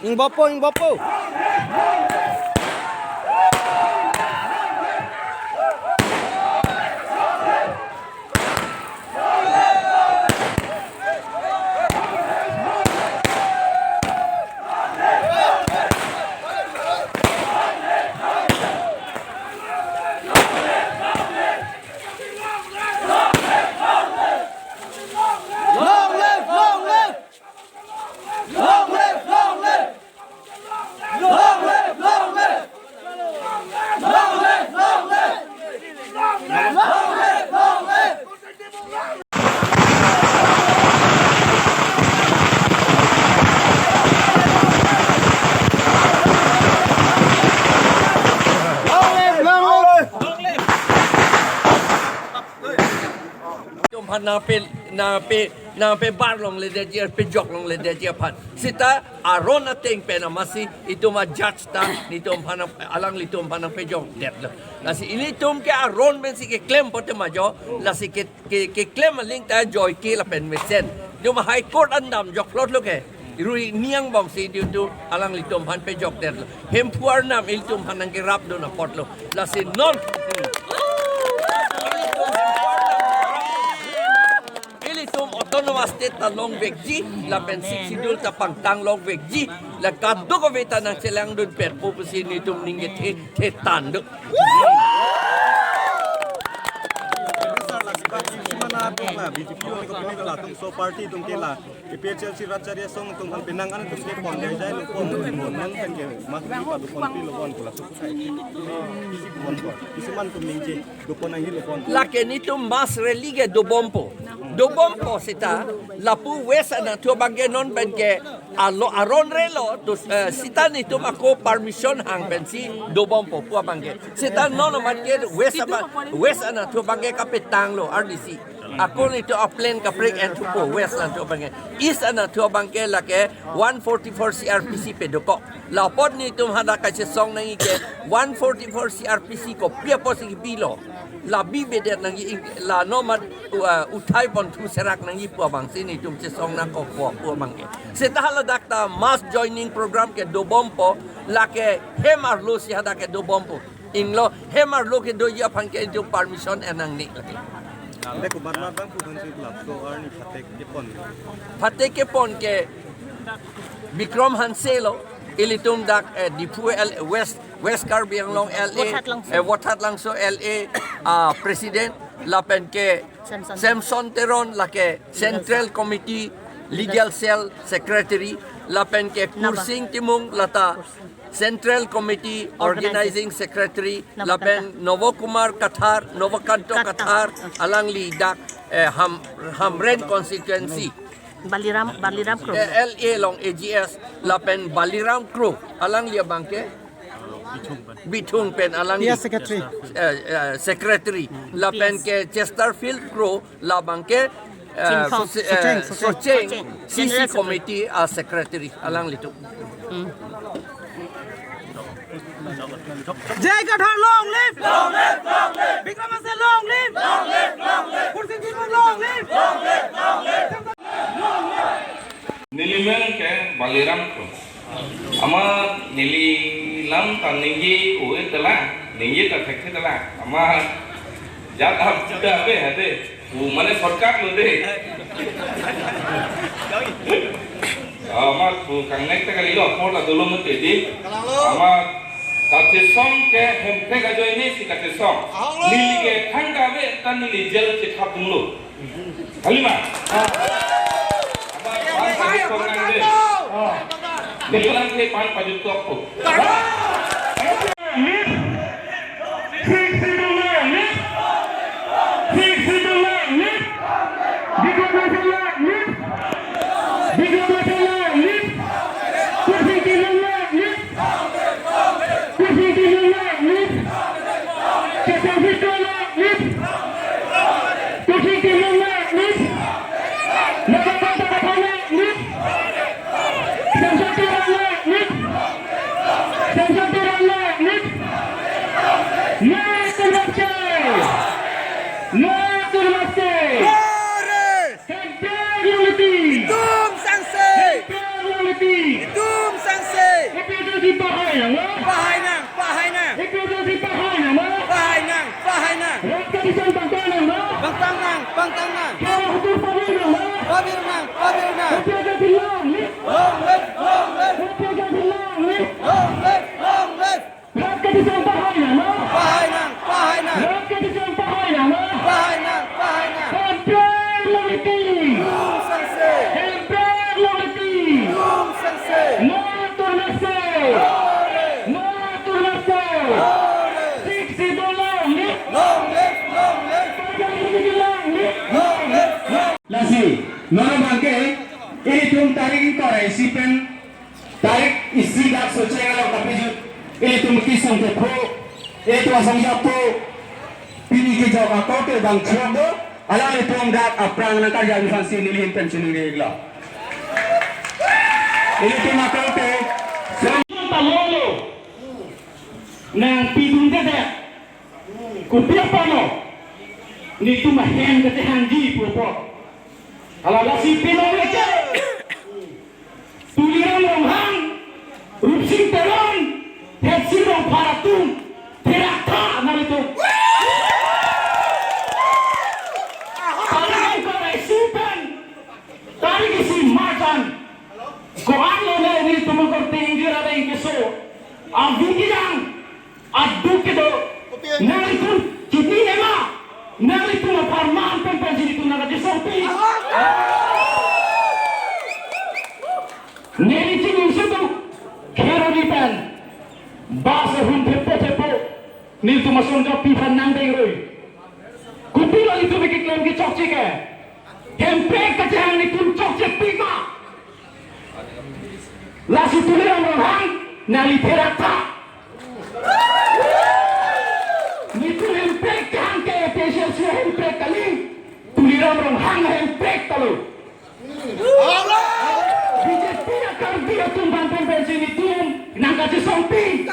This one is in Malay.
Ing bopo. na pe bar long le dia pe jok long le dia phat sita aron ateng pe na masi itu ma judge ta ni tom phana alang li tom phana pe jok det la si ini tom ke aron ben si ke claim pote ma jo la si ke claim link ta joy ke la pen mesen do ma high court andam jok flot lo ke rui niang bom si du tu alang li tom phan pe jok det hem puar nam il tom phan ke rap do na pot lo la si non autonomous state ta long vekji la pen sidul ta pangtang long vekji la kaddo ko veta nang selang dun per popusi ni tum ninge the tandu so party tum kela APHLC racharya song tum han pinang an tum ke pon jai jai pon nan kan ke mak ni pa du pon pi lo pon kula su isi pon ko isi man tum ningje du pon ang hilo pon la ke ni tum mas relige do bompo sita la pu wesa na tu bagge non ben ke aron relo to sita ni tum ako permission hang ben si do bompo pu bagge sita non man ke wesa na tu bagge kapitang lo RDC ako ni to a plane ka break and to west na tu bagge east na tu bagge la ke 144 CRPC pedoko la pod ni tum hada ka se song nang ke 144 CRPC ko pia po si bilo la bibe det nang la nomad uthai pon thu serak nang i pu bang sini tum che song na ko pu bang ke se ta hala dakta mass joining program ke do bompo la ke hemar lo si hada ke do bompo inglo hemar lo ke do ya phang ke do permission enang ni le ko barna bang pu han si lap so arni phate ke pon ke Bikram Hanselo ilitum dak dipu West Karbi Anglong LA Watat Langso LA President lapen ke Samson Teron la ke Central Committee Legal Cell Secretary lapen ke Kursing Timung lata Central Committee Organizing Secretary lapen Novokumar Novokanto Kathar alang li dak Hamren constituency Baliram Kro LA long AGS lapen Baliram Kro alang liya bangke Bitung pen alang Dia secretary secretary lapen ke Chesterfield Kro la bangke Socheng CC committee secretary alang litu Jai Kathar long live Bikram Hansel long live Kursing Timung long live Nilimen ke Baliram ko. Ama nililam ta ninggi uwe tela, ninggi ta thekhe tela. Ama jat ab juda be hate. U mane shortcut lo de. Ama tu kannek ta kali lo phor la dolo mo te di. Ama ta te song ke hempe ga joy ni si ka te song. Nili ke thanga be ta nili jel che khap lo. Halima. Bilang ke pan pajut tu aku. Samson Long live, long live. Long live, long live. Bahay nang, bahay nang. Bahay nang. Yung sanse. Yung sanse. Long live, long live. Long live, long. Lasi, nono bangke, ini tuh tarik korai sipen, tarik isi dak socengan lo tapi ini tuh kisah ke pro, ini tuh asal japo, pilih ke jauh kau tuh bang coba, ala ini tuh dak aprang nak kerja di fansi nilai pensiun ini gila. Ini tuh makau tuh, semua lolo, nang pidung dede, kupiah pano, ini tuh mahen ketehan di purpok. Kalau si pinong leceh, tuliran longhang, rupsing teron, hetsirong paratung, terata naritu. Kalau kau resipen, tarik isi macan, kau ano na ini tumukar tinggi ada yang keso, abigilang, aduk itu, naritu, kiti ema. Nari tu na parman pensi itu na kajisopi. Neri cingin situ kero di pen. Bahasa hunte potepo. Nil tu masuk jauh pihan nang dengroi. Kupilo itu bikin klaim ki cok cike. Hempek kacang ni kun cok cek pika. Lasu tuliran orang nali terata. Nitu hempek kan ke APHLC hempek kali tuliran orang hang hempek kalau BJP nak kerja tumbang pensi itu nang kasih sompi